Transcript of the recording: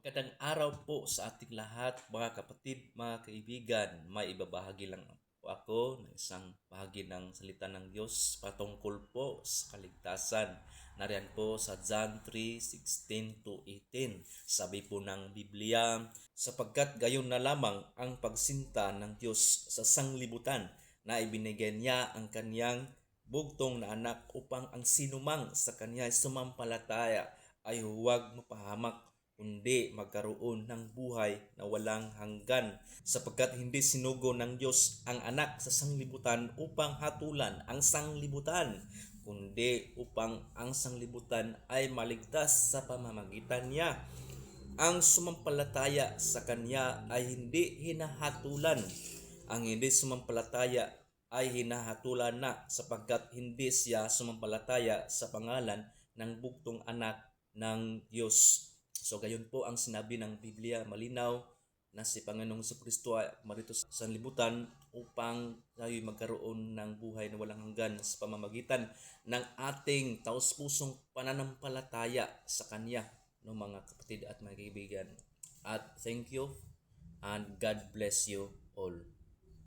Magandang araw po sa ating lahat, mga kapatid, mga kaibigan. May ibabahagi lang po ako ng isang bahagi ng salita ng Diyos patungkol po sa kaligtasan. Nariyan po sa John 3:16 to 18. Sabi po ng Biblia, sapagkat gayon na lamang ang pagsinta ng Diyos sa sanglibutan na ibinigay niya ang kaniyang bugtong na anak upang ang sinumang sa kanya sumampalataya ay huwag mapahamak kundi magkaroon ng buhay na walang hanggan, sapagkat hindi sinugo ng Diyos ang anak sa sanglibutan upang hatulan ang sanglibutan, kundi upang ang sanglibutan ay maligtas sa pamamagitan niya. Ang sumampalataya sa Kanya ay hindi hinahatulan. Ang hindi sumampalataya ay hinahatulan na sapagkat hindi siya sumampalataya sa pangalan ng bugtong anak ng Diyos. So gayon po ang sinabi ng Biblia, malinaw na si Panginoong Jesucristo ay marito sa sanlibutan upang tayo magkaroon ng buhay na walang hanggan sa pamamagitan ng ating taos-pusong pananampalataya sa Kanya, no, mga kapatid at mga kaibigan. At thank you and God bless you all.